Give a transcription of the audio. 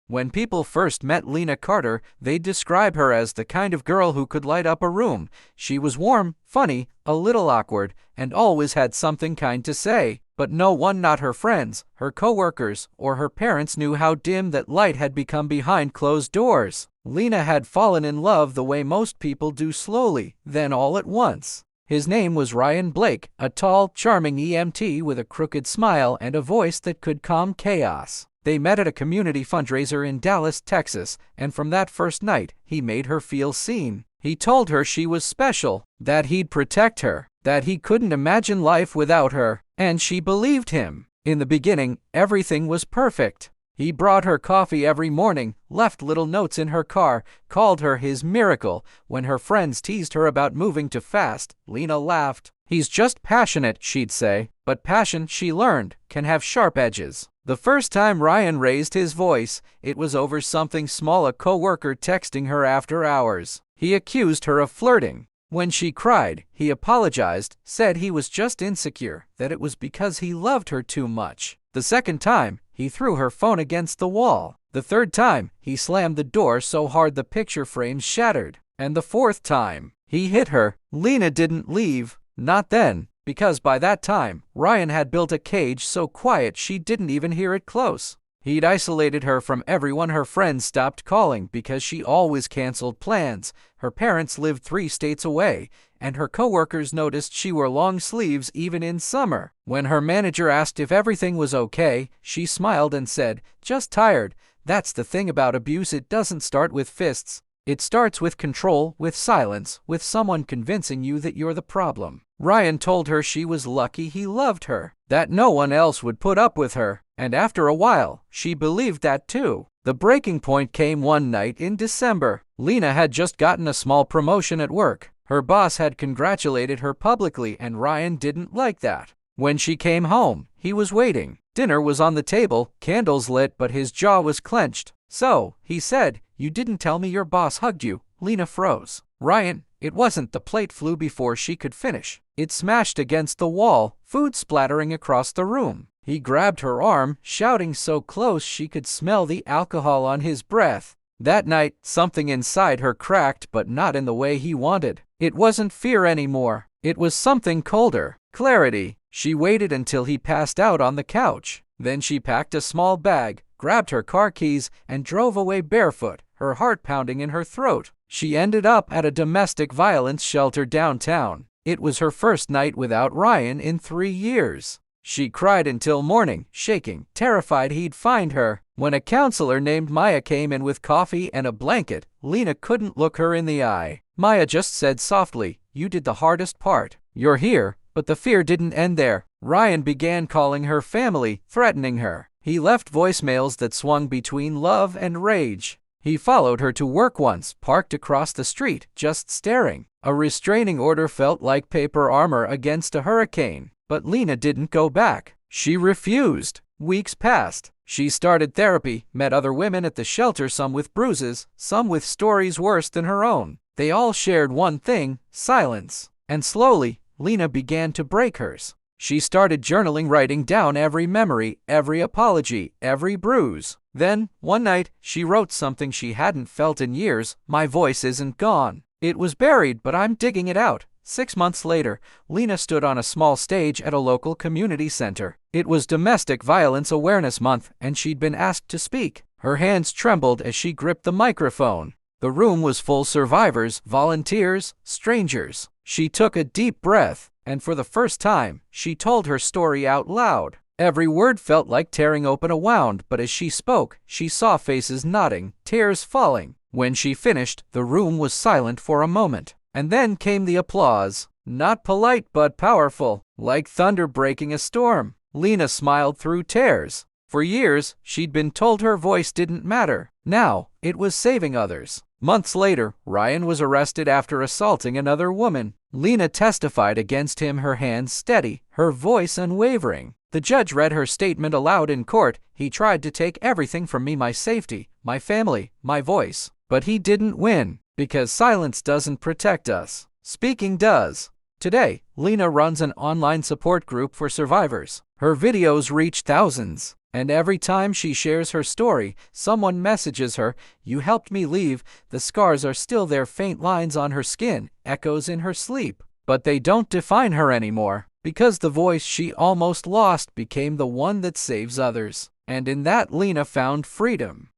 When people first met Lena Carter, they'd describe her as the kind of girl who could light up a room. She was warm, funny, a little awkward, and always had something kind to say. But no one, not her friends, her coworkers, or her parents, knew how dim that light had become behind closed doors. Lena had fallen in love the way most people do, slowly, then all at once. His name was Ryan Blake, a tall, charming EMT with a crooked smile and a voice that could calm chaos. They met at a community fundraiser in Dallas, Texas, and from that first night, he made her feel seen. He told her she was special, that he'd protect her, that he couldn't imagine life without her, and she believed him. In the beginning, everything was perfect. He brought her coffee every morning, left little notes in her car, called her his miracle. When her friends teased her about moving too fast, Lena laughed. "He's just passionate," she'd say. But passion, she learned, can have sharp edges. The first time Ryan raised his voice, it was over something small, a coworker texting her after hours. He accused her of flirting. When she cried, he apologized, said he was just insecure, that it was because he loved her too much. The second time, he threw her phone against the wall. The third time, he slammed the door so hard the picture frame shattered. And the fourth time, he hit her. Lena didn't leave. Not then, because by that time, Ryan had built a cage so quiet she didn't even hear it close. He'd isolated her from everyone. Her friends stopped calling because she always canceled plans. Her parents lived 3 states away, and her coworkers noticed she wore long sleeves even in summer. When her manager asked if everything was okay, she smiled and said, "Just tired." That's the thing about abuse, it doesn't start with fists. It starts with control, with silence, with someone convincing you that you're the problem. Ryan told her she was lucky he loved her, that no one else would put up with her, and after a while, she believed that too. The breaking point came one night in December. Lena had just gotten a small promotion at work. Her boss had congratulated her publicly, and Ryan didn't like that. When she came home, he was waiting. Dinner was on the table, candles lit, but his jaw was clenched. "So," he said, "you didn't tell me your boss hugged you." Lena froze. "Ryan, it wasn't." The plate flew before she could finish. It smashed against the wall, food splattering across the room. He grabbed her arm, shouting so close she could smell the alcohol on his breath. That night, something inside her cracked, but not in the way he wanted. It wasn't fear anymore. It was something colder. Clarity. She waited until he passed out on the couch. Then she packed a small bag, grabbed her car keys, and drove away barefoot, her heart pounding in her throat. She ended up at a domestic violence shelter downtown. It was her first night without Ryan in 3 years. She cried until morning, shaking, terrified he'd find her. When a counselor named Maya came in with coffee and a blanket, Lena couldn't look her in the eye. Maya just said softly, "You did the hardest part. You're here." But the fear didn't end there. Ryan began calling her family, threatening her. He left voicemails that swung between love and rage. He followed her to work once, parked across the street, just staring. A restraining order felt like paper armor against a hurricane. But Lena didn't go back. She refused. Weeks passed. She started therapy, met other women at the shelter, some with bruises, some with stories worse than her own. They all shared one thing: silence. And slowly, Lena began to break hers. She started journaling, writing down every memory, every apology, every bruise. Then, one night, she wrote something she hadn't felt in years: "My voice isn't gone. It was buried, but I'm digging it out." 6 months later, Lena stood on a small stage at a local community center. It was Domestic Violence Awareness Month, and she'd been asked to speak. Her hands trembled as she gripped the microphone. The room was full: survivors, volunteers, strangers. She took a deep breath, and for the first time, she told her story out loud. Every word felt like tearing open a wound, but as she spoke, she saw faces nodding, tears falling. When she finished, the room was silent for a moment. And then came the applause. Not polite but powerful, like thunder breaking a storm. Lena smiled through tears. For years, she'd been told her voice didn't matter. Now, it was saving others. Months later, Ryan was arrested after assaulting another woman. Lena testified against him, her hands steady, her voice unwavering. The judge read her statement aloud in court. "He tried to take everything from me: my safety, my family, my voice. But he didn't win. Because silence doesn't protect us. Speaking does." Today, Lena runs an online support group for survivors. Her videos reach thousands. And every time she shares her story, someone messages her, "You helped me leave." The scars are still there, faint lines on her skin, echoes in her sleep. But they don't define her anymore, because the voice she almost lost became the one that saves others. And in that, Lena found freedom.